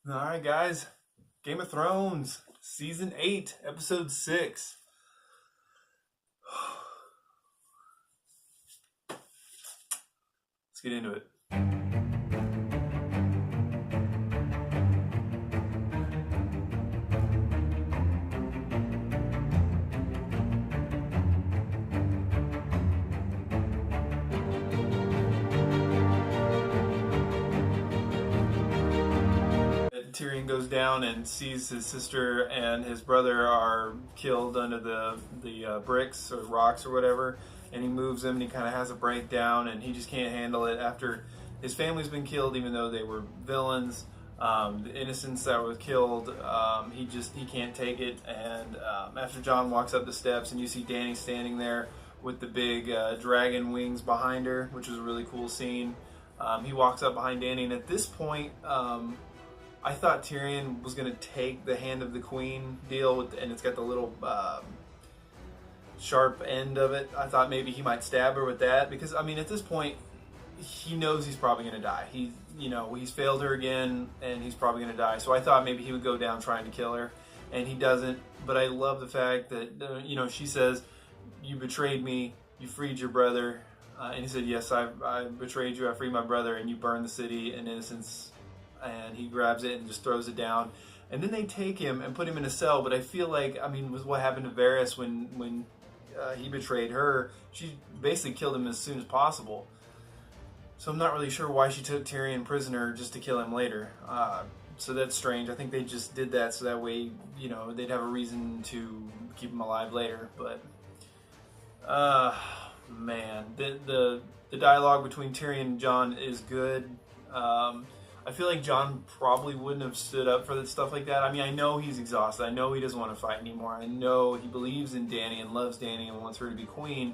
All right, guys. Game of Thrones, Season 8, Episode 6. Let's get into it. Tyrion goes down and sees his sister and his brother are killed under the bricks or rocks or whatever, and he moves them and he kind of has a breakdown and he just can't handle it after his family's been killed, even though they were villains. The innocents that were killed, he can't take it. And after Jon walks up the steps and you see Dany standing there with the big dragon wings behind her, which was a really cool scene. He walks up behind Dany, and at this point, I thought Tyrion was going to take the hand of the queen deal with, and it's got the little sharp end of it. I thought maybe he might stab her with that because, I mean, at this point, he knows he's probably going to die. He's failed her again, and he's probably going to die. So I thought maybe he would go down trying to kill her, and he doesn't. But I love the fact that she says, "You betrayed me. You freed your brother," and he said, "Yes, I betrayed you. I freed my brother, and you burned the city in innocence." And he grabs it and just throws it down. And then they take him and put him in a cell. But I feel like, I mean, with what happened to Varys when he betrayed her, she basically killed him as soon as possible. So I'm not really sure why she took Tyrion prisoner just to kill him later. So that's strange. I think they just did that so that way, they'd have a reason to keep him alive later. But, man, the dialogue between Tyrion and Jon is good. I feel like Jon probably wouldn't have stood up for stuff like that. I mean, I know he's exhausted. I know he doesn't want to fight anymore. I know he believes in Dany and loves Dany and wants her to be queen.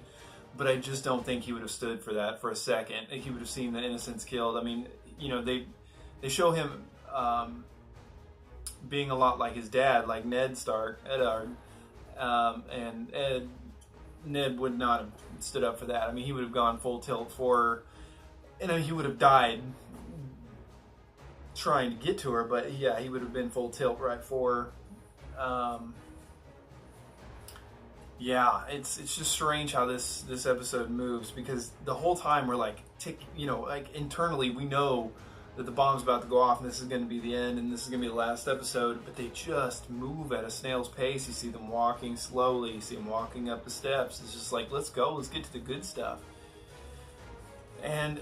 But I just don't think he would have stood for that for a second. He would have seen the innocents killed. I mean, they show him being a lot like his dad, like Ned Stark, Eddard. And Ned would not have stood up for that. I mean, he would have gone full tilt for her. And I mean, he would have died trying to get to her, but yeah, he would have been full tilt right for her. Yeah, it's just strange how this episode moves, because the whole time we're like internally we know that the bomb's about to go off and this is going to be the end and this is going to be the last episode, but they just move at a snail's pace. You see them walking slowly, you see them walking up the steps. It's just like, let's go, let's get to the good stuff. And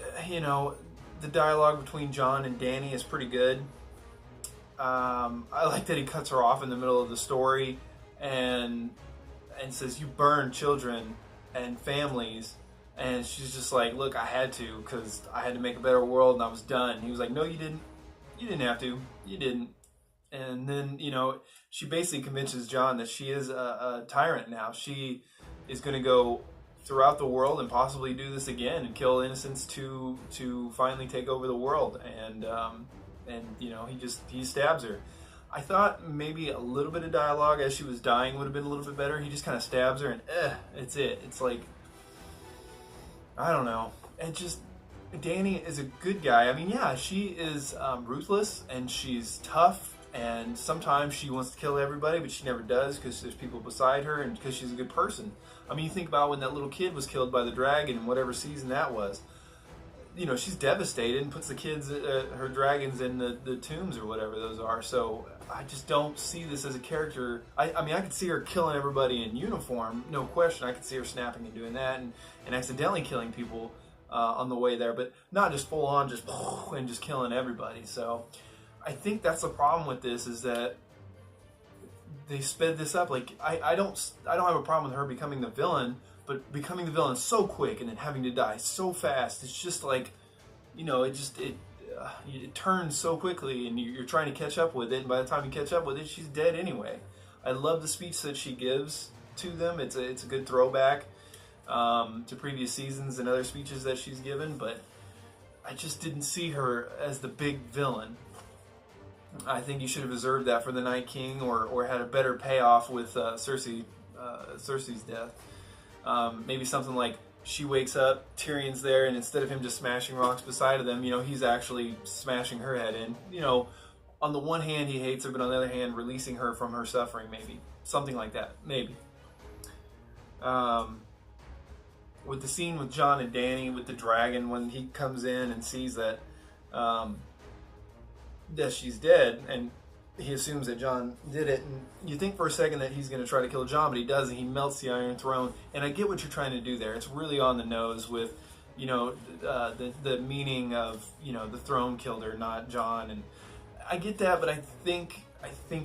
the dialogue between Jon and Dany is pretty good. I like that he cuts her off in the middle of the story and says, "You burn children and families," and she's just like, "Look, I had to because I had to make a better world and I was done." And he was like, "No, you didn't. You didn't have to. You didn't." And then she basically convinces Jon that she is a tyrant now. She is going to go throughout the world and possibly do this again and kill innocents to finally take over the world. And he stabs her. I thought maybe a little bit of dialogue as she was dying would have been a little bit better. He just kind of stabs her and it's it. It's like, I don't know. And just, Dany is a good guy. I mean, yeah, she is ruthless and she's tough, and sometimes she wants to kill everybody, but she never does because there's people beside her and because she's a good person. I mean, you think about when that little kid was killed by the dragon in whatever season that was. She's devastated and puts the kids, her dragons, in the tombs or whatever those are. So I just don't see this as a character. I mean, I could see her killing everybody in uniform, no question. I could see her snapping and doing that and accidentally killing people on the way there, but not just full on and just killing everybody. So I think that's the problem with this, is that they sped this up. Like I don't have a problem with her becoming the villain, but becoming the villain so quick and then having to die so fast, it's just like, it turns so quickly and you're trying to catch up with it, and by the time you catch up with it, she's dead anyway. I love the speech that she gives to them. It's a good throwback to previous seasons and other speeches that she's given, but I just didn't see her as the big villain. I think you should have reserved that for the Night King, or had a better payoff with Cersei's death. Maybe something like she wakes up, Tyrion's there, and instead of him just smashing rocks beside of them, he's actually smashing her head in. on the one hand he hates her, but on the other hand releasing her from her suffering, maybe something like that, maybe. With the scene with John and Danny with the dragon, when he comes in and sees that that she's dead, and he assumes that John did it, and you think for a second that he's going to try to kill John, but he doesn't. He melts the Iron Throne, and I get what you're trying to do there. It's really on the nose with, you know, the meaning of, you know, the throne killed her, not John, and I get that, but I think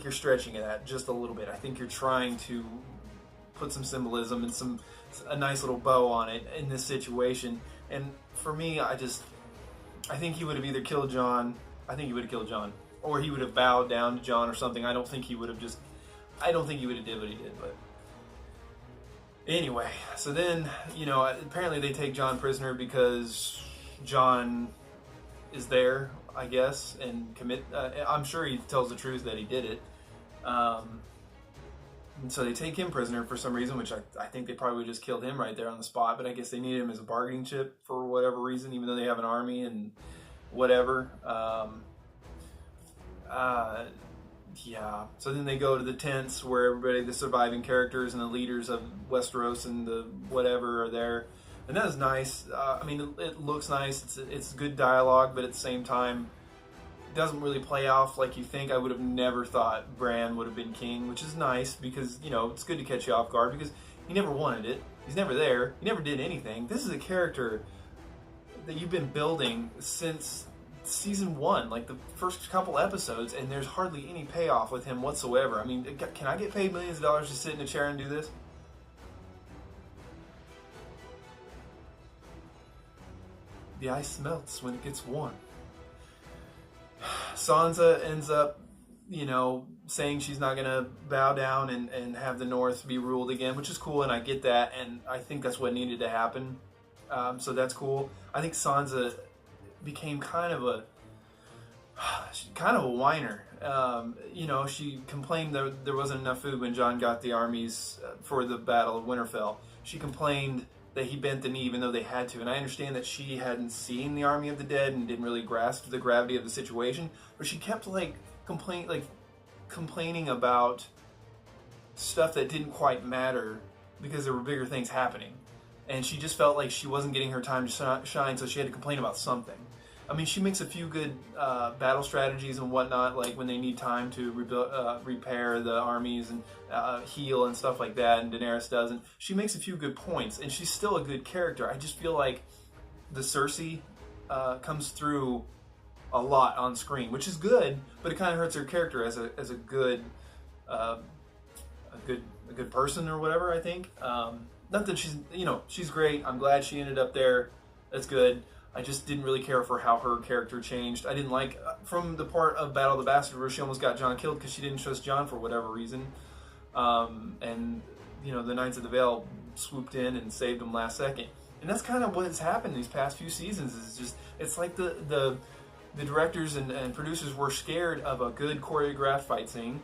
you're stretching it just a little bit. I think you're trying to put some symbolism and a nice little bow on it in this situation, and for me, I think he would have either killed John. I think he would have killed John, or he would have bowed down to John or something. I don't think he would have did what he did, but anyway. So then, you know, apparently they take John prisoner because John is there, I guess, and I'm sure he tells the truth that he did it. And so they take him prisoner for some reason, which I think they probably would have just killed him right there on the spot, but I guess they needed him as a bargaining chip for whatever reason, even though they have an army and whatever. Yeah. So then they go to the tents where everybody, the surviving characters and the leaders of Westeros and the whatever are there, and that is nice. I mean, it looks nice. It's good dialogue, but at the same time, it doesn't really play off like you think. I would have never thought Bran would have been king, which is nice because, you know, it's good to catch you off guard because he never wanted it. He's never there. He never did anything. This is a character that you've been building since season 1, like the first couple episodes, and there's hardly any payoff with him whatsoever. I mean, can I get paid millions of dollars to sit in a chair and do this? The ice melts when it gets warm. Sansa ends up, you know, saying she's not going to bow down and have the North be ruled again, which is cool, and I get that, and I think that's what needed to happen. So that's cool. I think Sansa became kind of a whiner. You know, she complained that there wasn't enough food when Jon got the armies for the Battle of Winterfell. She complained that he bent the knee even though they had to, and I understand that she hadn't seen the Army of the Dead and didn't really grasp the gravity of the situation, but she kept complaining about stuff that didn't quite matter because there were bigger things happening, and she just felt like she wasn't getting her time to shine, so she had to complain about something. I mean, she makes a few good battle strategies and whatnot, like when they need time to repair the armies and heal and stuff like that, and Daenerys doesn't. She makes a few good points, and she's still a good character. I just feel like the Cersei comes through a lot on screen, which is good, but it kind of hurts her character as a good person or whatever. I think not that she's great. I'm glad she ended up there. That's good. I just didn't really care for how her character changed. I didn't like, from the part of Battle of the Bastards where she almost got Jon killed because she didn't trust Jon for whatever reason. And, you know, the Knights of the Vale swooped in and saved him last second. And that's kind of what has happened these past few seasons. It's like the directors and producers were scared of a good choreographed fight scene.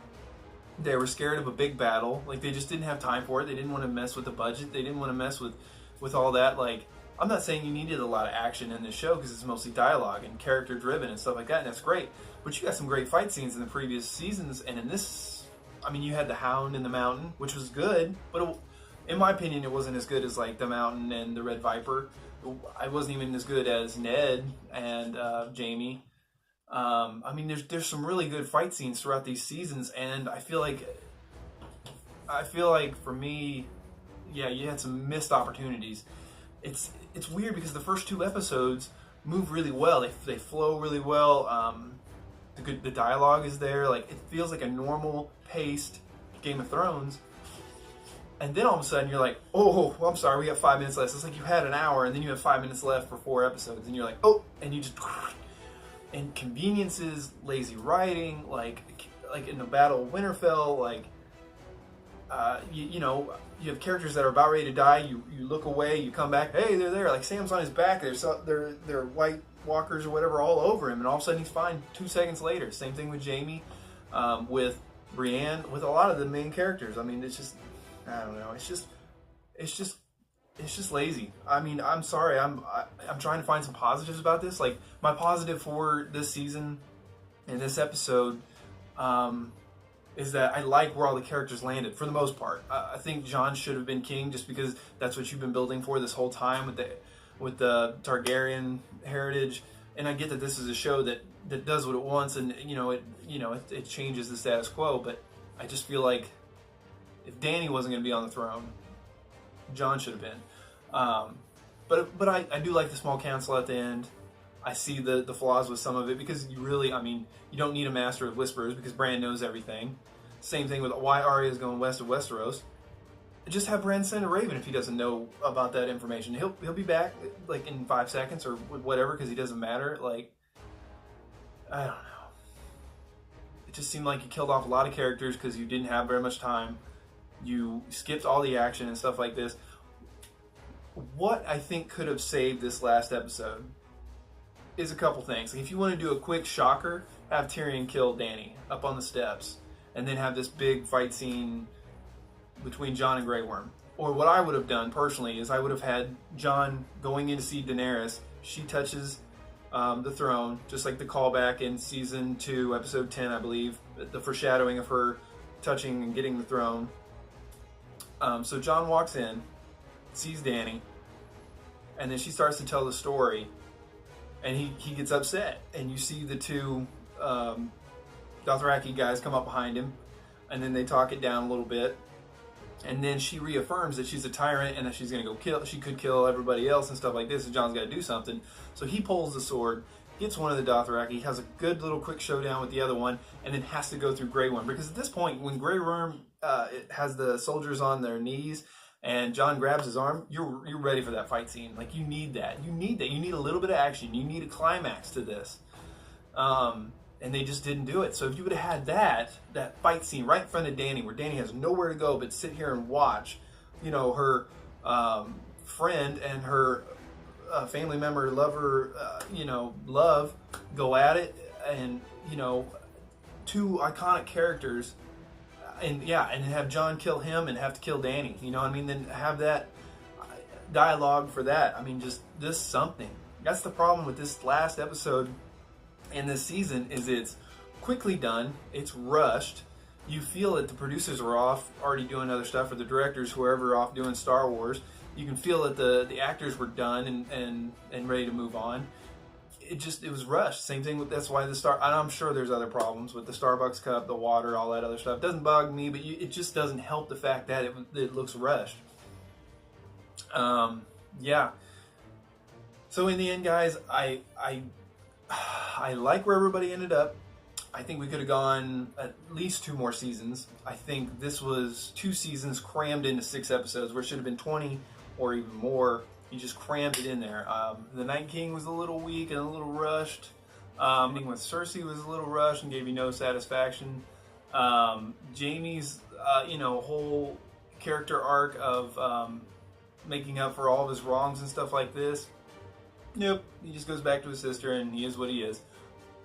They were scared of a big battle. Like, they just didn't have time for it. They didn't want to mess with the budget. They didn't want to mess with all that, like, I'm not saying you needed a lot of action in this show because it's mostly dialogue and character driven and stuff like that, and that's great. But you got some great fight scenes in the previous seasons, and in this, I mean, you had the Hound in the Mountain, which was good, but in my opinion, it wasn't as good as like the Mountain and the Red Viper. I wasn't even as good as Ned and Jaime. I mean, there's some really good fight scenes throughout these seasons, and I feel like for me, yeah, you had some missed opportunities. It's weird because the first 2 episodes move really well. They flow really well. The dialogue is there. Like, it feels like a normal paced Game of Thrones. And then all of a sudden you're like, oh, well, I'm sorry, we got 5 minutes left. It's like you had an hour and then you have 5 minutes left for 4 episodes, and you're like, oh, and you just, and conveniences, lazy writing, like in the Battle of Winterfell, like. You know, you have characters that are about ready to die. You look away. You come back. Hey, they're there. Like, Sam's on his back. They're White Walkers or whatever all over him, and all of a sudden he's fine 2 seconds later. Same thing with Jaime, with Brienne, with a lot of the main characters. I mean, it's just, I don't know. It's just lazy. I mean, I'm sorry. I'm trying to find some positives about this. Like, my positive for this season in this episode is that I like where all the characters landed for the most part. I think Jon should have been king just because that's what you've been building for this whole time with the Targaryen heritage. And I get that this is a show that does what it wants, and it changes the status quo. But I just feel like if Dany wasn't going to be on the throne, Jon should have been. But I do like the small council at the end. I see the flaws with some of it because you don't need a master of whispers because Bran knows everything. Same thing with why Arya is going west of Westeros. Just have Bran send a raven if he doesn't know about that information. He'll be back like in 5 seconds or whatever because he doesn't matter. Like, I don't know. It just seemed like you killed off a lot of characters because you didn't have very much time. You skipped all the action and stuff like this. What I think could have saved this last episode is a couple things. Like if you want to do a quick shocker, have Tyrion kill Dany up on the steps, and then have this big fight scene between Jon and Grey Worm. Or what I would have done personally is I would have had Jon going in to see Daenerys. She touches the throne, just like the callback in season 2, episode 10, I believe, the foreshadowing of her touching and getting the throne. So Jon walks in, sees Dany, and then she starts to tell the story, and he gets upset, and you see the two Dothraki guys come up behind him, and then they talk it down a little bit, and then she reaffirms that she's a tyrant and that she's going to she could kill everybody else and stuff like this, and Jon's got to do something. So he pulls the sword, gets one of the Dothraki, has a good little quick showdown with the other one, and then has to go through Grey Worm, because at this point, when Grey Worm it has the soldiers on their knees, and Jon grabs his arm, you're ready for that fight scene. Like, you need that. You need a little bit of action. You need a climax to this. And they just didn't do it. So if you would have had that fight scene right in front of Dany, where Dany has nowhere to go but sit here and watch, her friend and her family member, lover, love go at it, and, two iconic characters, and have Jon kill him and have to kill Dany, then have that dialogue for that. Just this something. That's the problem with this last episode in this season, is it's quickly done, it's rushed. You feel that the producers were off already doing other stuff, or the directors, whoever, off doing Star Wars. You can feel that the actors were done and ready to move on. It was rushed. Same thing with, that's why and I'm sure there's other problems with the Starbucks cup, the water, all that other stuff. It doesn't bug me, but it just doesn't help the fact that it looks rushed. So in the end, guys, I like where everybody ended up. I think we could have gone at least 2 more seasons. I think this was 2 seasons crammed into 6 episodes, where it should have been 20 or even more. You just crammed it in there. The Night King was a little weak and a little rushed. Ending with Cersei was a little rushed and gave you no satisfaction. Jaime's whole character arc of making up for all of his wrongs and stuff like this, nope, he just goes back to his sister and he is what he is.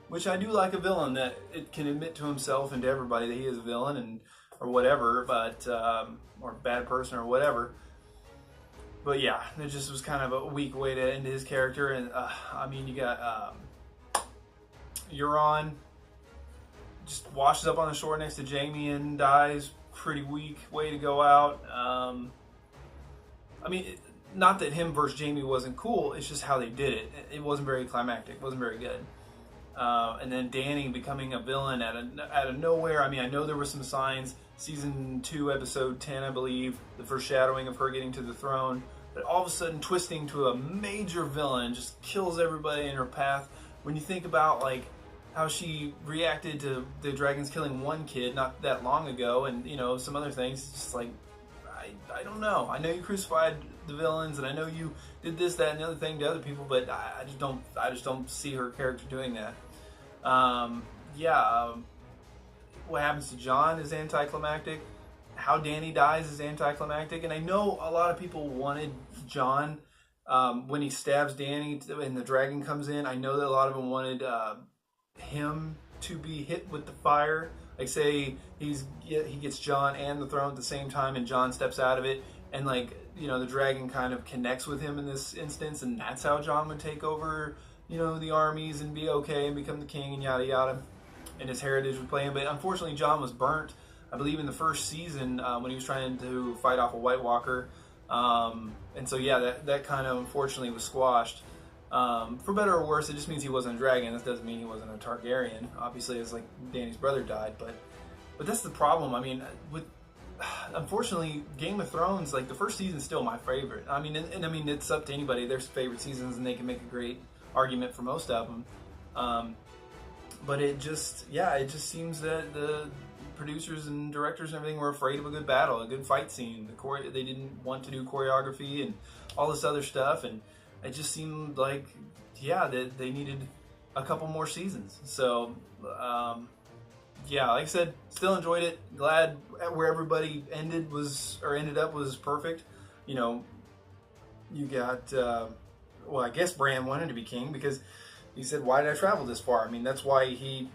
Which I do like a villain that it can admit to himself and to everybody that he is a villain or whatever, but or a bad person or whatever. But yeah, it just was kind of a weak way to end his character. And you got Euron just washes up on the shore next to Jaime and dies. Pretty weak way to go out. Not that him versus Jaime wasn't cool, it's just how they did it. It wasn't very climactic, it wasn't very good. And then Dany becoming a villain out of nowhere. I know there were some signs, season 2, episode 10, I believe, the foreshadowing of her getting to the throne, but all of a sudden twisting to a major villain, just kills everybody in her path. When you think about how she reacted to the dragons killing one kid not that long ago, and some other things, it's just like, I don't know. I know you crucified the villains, and I know you did this, that, and the other thing to other people, but I just don't see her character doing that. What happens to Jon is anticlimactic. How Dany dies is anticlimactic, and I know a lot of people wanted Jon when he stabs Dany and the dragon comes in. I know that a lot of them wanted him to be hit with the fire. Like, say he gets Jon and the throne at the same time, and Jon steps out of it, and the dragon kind of connects with him in this instance, and that's how Jon would take over, the armies and be okay and become the king and yada yada. and his heritage with playing. But unfortunately, Jon was burnt, I believe, in the first season when he was trying to fight off a White Walker. And so yeah, that kind of unfortunately was squashed. For better or worse, it just means he wasn't a dragon. That doesn't mean he wasn't a Targaryen. Obviously, it's like Dany's brother died, but that's the problem. I mean, unfortunately, Game of Thrones, like the first season is still my favorite. I mean, and I mean, it's up to anybody, their favorite seasons, and they can make a great argument for most of them. But it just seems that the producers and directors and everything were afraid of a good battle, a good fight scene. They didn't want to do choreography and all this other stuff, and it just seemed like, that they needed a couple more seasons. So, like I said, still enjoyed it. Glad where everybody ended up was perfect. You know, you got, I guess Bran wanted to be king because he said, why did I travel this far? I mean, that's why he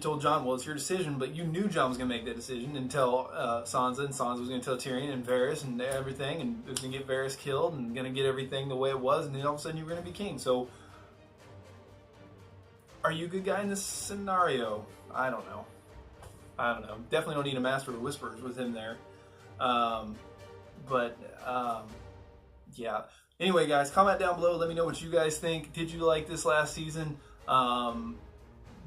told Jon, well, it's your decision, but you knew Jon was going to make that decision and tell Sansa, and Sansa was going to tell Tyrion and Varys and everything, and it was going to get Varys killed and going to get everything the way it was, and then all of a sudden you were going to be king. So, are you a good guy in this scenario? I don't know. Definitely don't need a Master of Whispers with him there. Yeah. Anyway, guys, comment down below. Let me know what you guys think. Did you like this last season?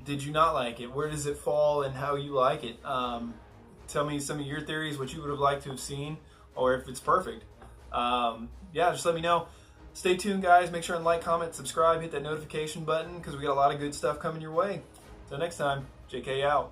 Did you not like it? Where does it fall and how you like it? Tell me some of your theories, what you would have liked to have seen, or if it's perfect. Just let me know. Stay tuned, guys. Make sure and like, comment, subscribe, hit that notification button because we got a lot of good stuff coming your way. Until next time, JK out.